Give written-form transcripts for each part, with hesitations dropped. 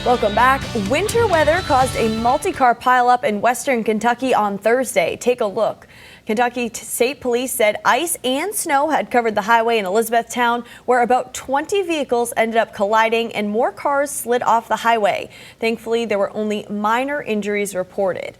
Welcome back. Winter weather caused a multi-car pileup in western Kentucky on Thursday. Take a look. Kentucky State Police said ice and snow had covered the highway in Elizabethtown, where about 20 vehicles ended up colliding and more cars slid off the highway. Thankfully, there were only minor injuries reported.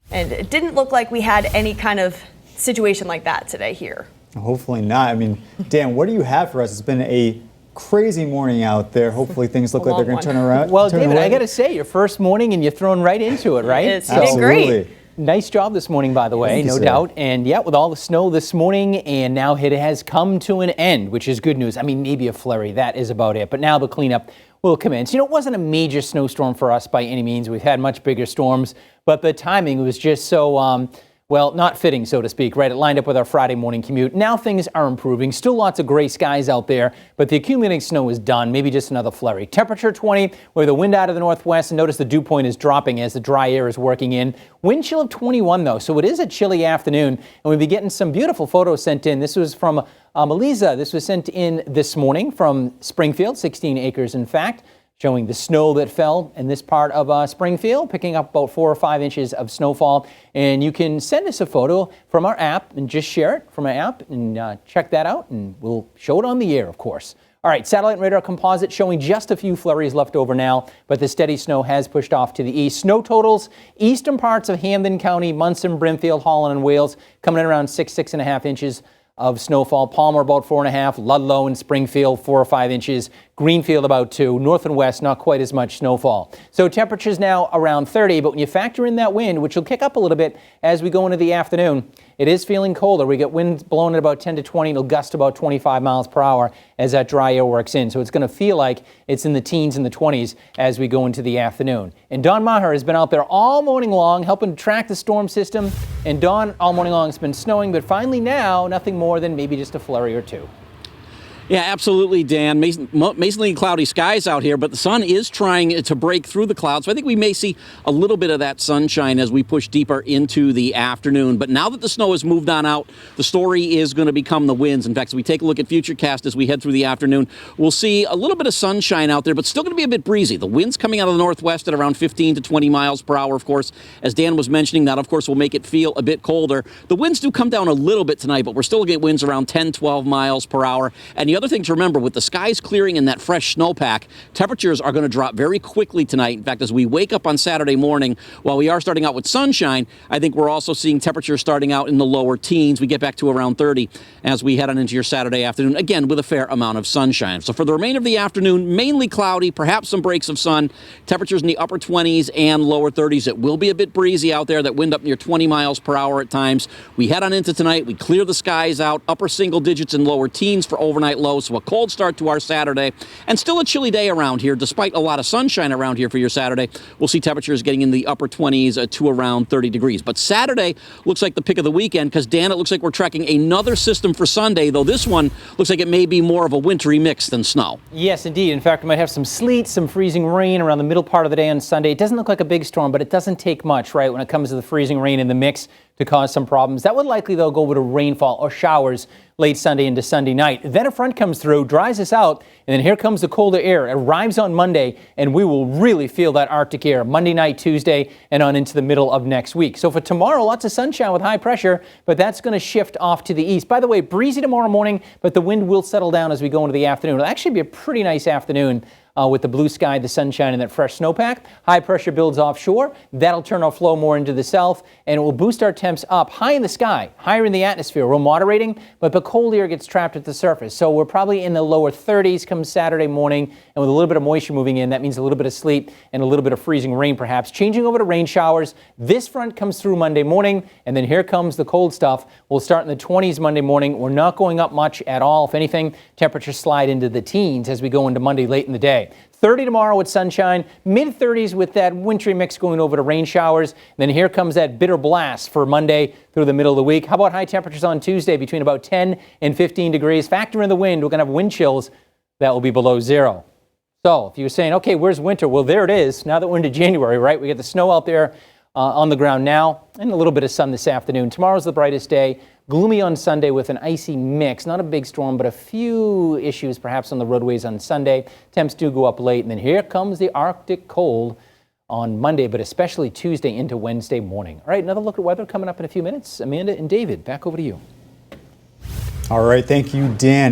And it didn't look like we had any kind of situation like that today here. Hopefully not. I mean, Dan, what do you have for us? It's been a crazy morning out there. Hopefully things look like they're going to turn around. Well, David, I got to say, your first morning and you're thrown right into it, right? It's been great. Nice job this morning, by the way, no doubt. And yeah, with all the snow this morning, and now it has come to an end, which is good news. I mean, maybe a flurry, that is about it. But now the cleanup will commence. You know, it wasn't a major snowstorm for us by any means. We've had much bigger storms, but the timing was just so, well, not fitting, so to speak, right? It lined up with our Friday morning commute. Now things are improving. Still lots of gray skies out there, but the accumulating snow is done. Maybe just another flurry. Temperature 20 with the wind out of the northwest, and notice the dew point is dropping as the dry air is working in. Wind chill of 21, though, so it is a chilly afternoon, and we'll be getting some beautiful photos sent in. This was from Melissa. This was sent in this morning from Springfield, 16 acres, in fact, showing the snow that fell in this part of Springfield, picking up about 4 or 5 inches of snowfall. And you can send us a photo from our app and just share it from our app and check that out, and we'll show it on the air, of course. All right, satellite and radar composite showing just a few flurries left over now, but the steady snow has pushed off to the east. Snow totals, eastern parts of Hampden County, Munson, Brimfield, Holland, and Wales, coming in around 6.5 inches of snowfall. Palmer about 4.5, Ludlow and Springfield 4 or 5 inches, Greenfield about 2, north and west not quite as much snowfall. So temperatures now around 30, but when you factor in that wind, which will kick up a little bit as we go into the afternoon, it is feeling colder. We get winds blowing at about 10 to 20, it'll gust about 25 miles per hour as that dry air works in. So it's going to feel like it's in the teens and the 20s as we go into the afternoon. And Don Maher has been out there all morning long helping to track the storm system. And Don, all morning long it's been snowing, but finally now nothing more than maybe just a flurry or two. Yeah, absolutely, Dan. Amazingly cloudy skies out here, but the sun is trying to break through the clouds. So I think we may see a little bit of that sunshine as we push deeper into the afternoon. But now that the snow has moved on out, the story is going to become the winds. In fact, as we take a look at Futurecast as we head through the afternoon, we'll see a little bit of sunshine out there, but still going to be a bit breezy. The winds coming out of the northwest at around 15 to 20 miles per hour, of course. As Dan was mentioning, that, of course, will make it feel a bit colder. The winds do come down a little bit tonight, but we're still getting winds around 10, 12 miles per hour. And the other thing to remember, with the skies clearing and that fresh snowpack, temperatures are going to drop very quickly tonight. In fact, as we wake up on Saturday morning, while we are starting out with sunshine, I think we're also seeing temperatures starting out in the lower teens. We get back to around 30 as we head on into your Saturday afternoon, again, with a fair amount of sunshine. So for the remainder of the afternoon, mainly cloudy, perhaps some breaks of sun, temperatures in the upper 20s and lower 30s. It will be a bit breezy out there, that wind up near 20 miles per hour at times. We head on into tonight, we clear the skies out, upper single digits and lower teens for overnight lows, so a cold start to our Saturday, and still a chilly day around here, despite a lot of sunshine around here for your Saturday. We'll see temperatures getting in the upper 20s to around 30 degrees. But Saturday looks like the pick of the weekend because, Dan, it looks like we're tracking another system for Sunday, though this one looks like it may be more of a wintry mix than snow. Yes, indeed. In fact, we might have some sleet, some freezing rain around the middle part of the day on Sunday. It doesn't look like a big storm, but it doesn't take much, right, when it comes to the freezing rain in the mix to cause some problems. That would likely, though, go over to rainfall or showers late Sunday into Sunday night. Then a front comes through, dries us out, and then here comes the colder air. It arrives on Monday, and we will really feel that Arctic air Monday night, Tuesday, and on into the middle of next week. So for tomorrow, lots of sunshine with high pressure, but that's going to shift off to the east. By the way, breezy tomorrow morning, but the wind will settle down as we go into the afternoon. It'll actually be a pretty nice afternoon. With the blue sky, the sunshine, and that fresh snowpack. High pressure builds offshore. That'll turn our flow more into the south, and it will boost our temps up high in the sky, higher in the atmosphere. We're moderating, but the cold air gets trapped at the surface. So we're probably in the lower 30s come Saturday morning, and with a little bit of moisture moving in, that means a little bit of sleet and a little bit of freezing rain perhaps. Changing over to rain showers. This front comes through Monday morning, and then here comes the cold stuff. We'll start in the 20s Monday morning. We're not going up much at all. If anything, temperatures slide into the teens as we go into Monday late in the day. 30 tomorrow with sunshine, mid-30s with that wintry mix going over to rain showers. Then here comes that bitter blast for Monday through the middle of the week. How about high temperatures on Tuesday between about 10 and 15 degrees? Factor in the wind. We're going to have wind chills that will be below zero. So if you're saying, okay, where's winter? Well, there it is. Now that we're into January, right? We get the snow out there on the ground now and a little bit of sun this afternoon. Tomorrow's the brightest day. Gloomy on Sunday with an icy mix. Not a big storm, but a few issues perhaps on the roadways on Sunday. Temps do go up late, and then here comes the Arctic cold on Monday, but especially Tuesday into Wednesday morning. All right, another look at weather coming up in a few minutes. Amanda and David, back over to you. All right, thank you, Dan.